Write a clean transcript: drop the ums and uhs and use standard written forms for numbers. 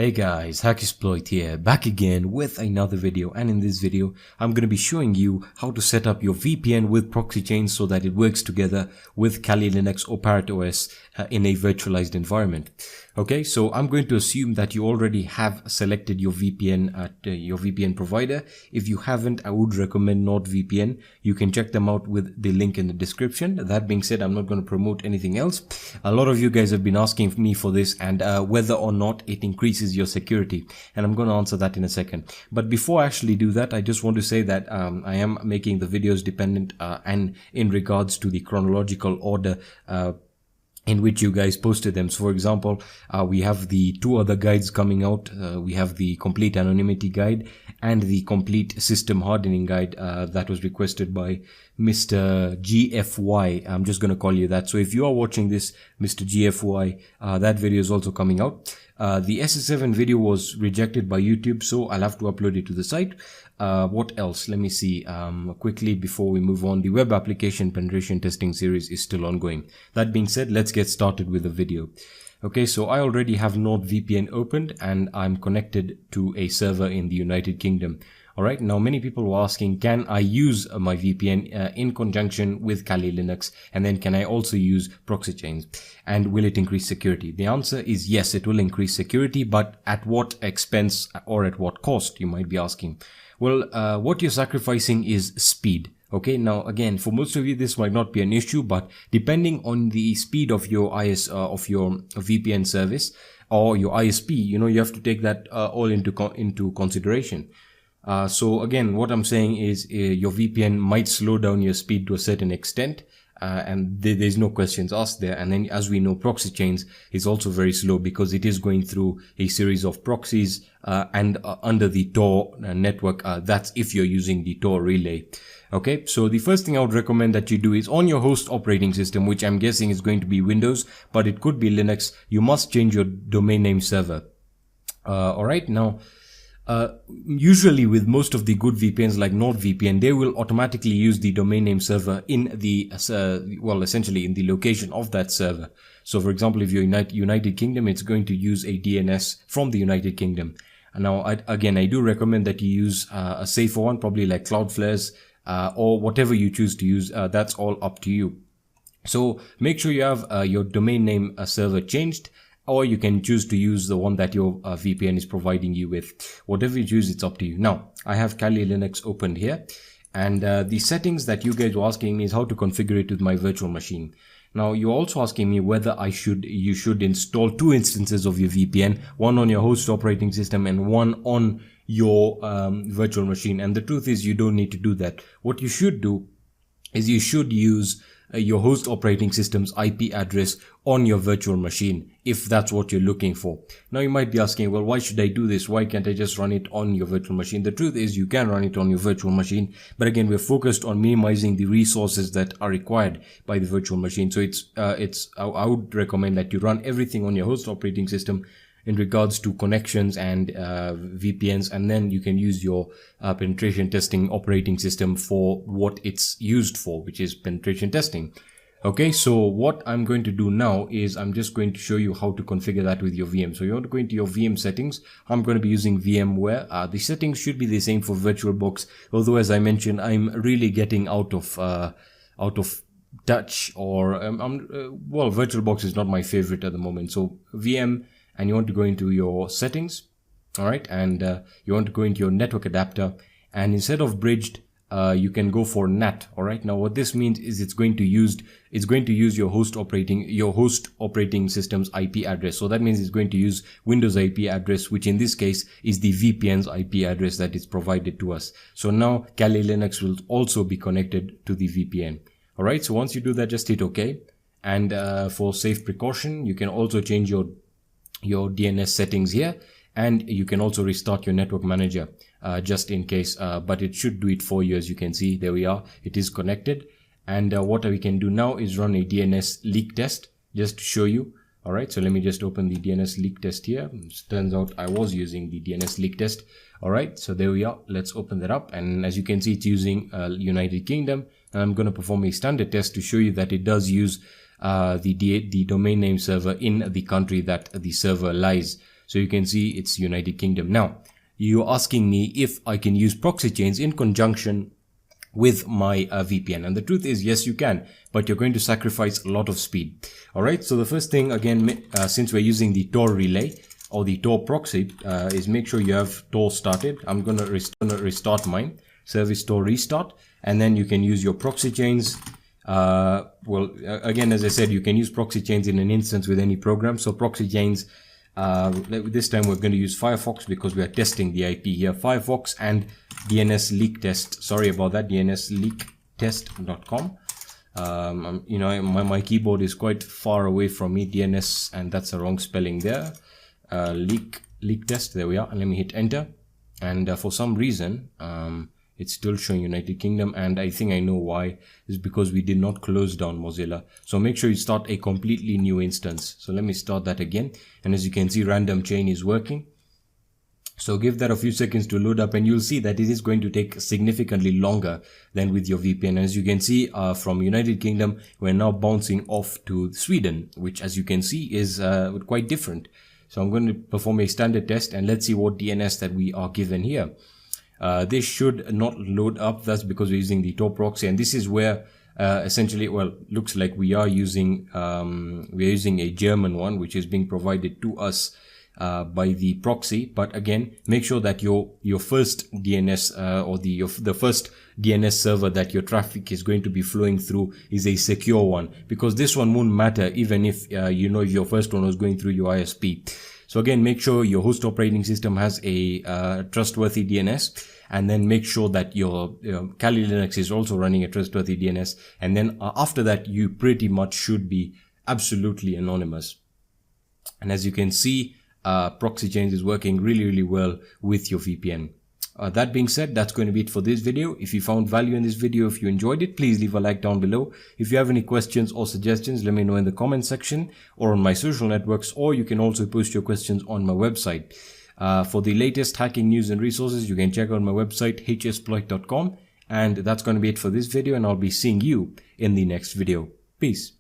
Hey guys, Hacksploit here, back again with another video, and in this video I'm going to be showing you how to set up your VPN with Proxychains so that it works together with Kali Linux or Parrot OS in a virtualized environment. Okay, so I'm going to assume that you already have selected your VPN at your VPN provider. If you haven't, I would recommend NordVPN. You can check them out with the link in the description. That being said, I'm not going to promote anything else. A lot of you guys have been asking me for this and whether or not it increases your security, and I'm going to answer that in a second. But before I actually do that, I just want to say that I am making the videos dependent and in regards to the chronological order in which you guys posted them. So for example, we have the two other guides coming out. We have the complete anonymity guide and the complete system hardening guide that was requested by Mr. GFY. I'm just going to call you that. So if you are watching this, Mr. GFY, that video is also coming out. The SS7 video was rejected by YouTube, so I'll have to upload it to the site. What else? Let me see quickly before we move on. The web application penetration testing series is still ongoing. That being said, let's get started with the video. Okay, so I already have NordVPN opened and I'm connected to a server in the United Kingdom. Alright, now many people were asking, can I use my VPN in conjunction with Kali Linux, and then can I also use Proxychains, and will it increase security? The answer is yes, it will increase security, but at what expense or at what cost, you might be asking. Well, what you're sacrificing is speed. Okay, now again, for most of you this might not be an issue, but depending on the speed of your VPN service or your ISP, you have to take that all into consideration. So again, what I'm saying is your VPN might slow down your speed to a certain extent, and there's no questions asked there. And then, as we know, Proxychains is also very slow because it is going through a series of proxies and under the Tor network. That's if you're using the Tor relay. Okay, so the first thing I would recommend that you do is on your host operating system, which I'm guessing is going to be Windows, but it could be Linux. You must change your domain name server. All right, now. Usually with most of the good VPNs like NordVPN, they will automatically use the domain name server in the, essentially in the location of that server. So for example, if you're United Kingdom, it's going to use a DNS from the United Kingdom. And now, I do recommend that you use a safer one, probably like Cloudflare's or whatever you choose to use. That's all up to you. So make sure you have your domain name server changed, or you can choose to use the one that your VPN is providing you with. Whatever you choose, it's up to you. Now, I have Kali Linux opened here, and the settings that you guys were asking me is how to configure it with my virtual machine. Now, you're also asking me whether you should install two instances of your VPN, one on your host operating system and one on your virtual machine. And the truth is, you don't need to do that. What you should do is you should use your host operating system's IP address on your virtual machine, if that's what you're looking for. Now you might be asking, well, why should I do this? Why can't I just run it on your virtual machine? The truth is, you can run it on your virtual machine, but again, we're focused on minimizing the resources that are required by the virtual machine. So I would recommend that you run everything on your host operating system in regards to connections and VPNs, and then you can use your penetration testing operating system for what it's used for, which is penetration testing. Okay, so what I'm going to do now is I'm just going to show you how to configure that with your VM. So you want to go into your VM settings. I'm going to be using VMware. The settings should be the same for VirtualBox, although as I mentioned, I'm really getting out of touch, or VirtualBox is not my favorite at the moment. So VM, and you want to go into your settings, all right, and you want to go into your network adapter, and instead of bridged, you can go for NAT. All right, now what this means is it's going to use your host operating system's IP address. So that means it's going to use Windows IP address, which in this case is the VPN's IP address that is provided to us. So now Kali Linux will also be connected to the VPN. All right, so once you do that, just hit OK, and for safe precaution, you can also change your DNS settings here, and you can also restart your network manager just in case, but it should do it for you. As you can see, there we are, it is connected. And what we can do now is run a DNS leak test just to show you. All right, so let me just open the DNS leak test here. It turns out I was using the DNS leak test. All right, so there we are. Let's open that up, and as you can see, it's using United Kingdom, and I'm going to perform a standard test to show you that it does use the domain name server in the country that the server lies. So you can see it's United Kingdom. Now, you're asking me if I can use Proxychains in conjunction with my VPN, and the truth is yes you can, but you're going to sacrifice a lot of speed. All right, so the first thing again, since we're using the Tor relay or the Tor proxy, is make sure you have Tor started. I'm gonna restart mine, service Tor restart, and then you can use your Proxychains. Well, again, as I said, you can use Proxychains in an instance with any program. So Proxychains, this time we're going to use Firefox because we are testing the IP here. Firefox and DNS leak test. Sorry about that. DNSleaktest.com. You know, my keyboard is quite far away from me. DNS, and that's a wrong spelling there. Leak test. There we are. And let me hit enter. And for some reason, it's still showing United Kingdom, and I think I know why. It's because we did not close down Mozilla. So make sure you start a completely new instance. So let me start that again. And as you can see, random chain is working. So give that a few seconds to load up, and you'll see that it is going to take significantly longer than with your VPN. As you can see, from United Kingdom, we're now bouncing off to Sweden, which as you can see is quite different. So I'm going to perform a standard test, and let's see what DNS that we are given here. This should not load up. That's because we're using the Tor proxy, and this is where essentially, well, looks like we are using a German one, which is being provided to us by the proxy. But again, make sure that your first DNS or the first DNS server that your traffic is going to be flowing through is a secure one, because this one won't matter even if you know, if your first one was going through your ISP. So again, make sure your host operating system has a trustworthy DNS, and then make sure that your Kali Linux is also running a trustworthy DNS. And then after that, you pretty much should be absolutely anonymous. And as you can see, Proxychains is working really, really well with your VPN. That being said, that's going to be it for this video. If you found value in this video, if you enjoyed it, please leave a like down below. If you have any questions or suggestions, let me know in the comment section or on my social networks, or you can also post your questions on my website. For the latest hacking news and resources, you can check out my website, hsploit.com. And that's going to be it for this video, and I'll be seeing you in the next video. Peace.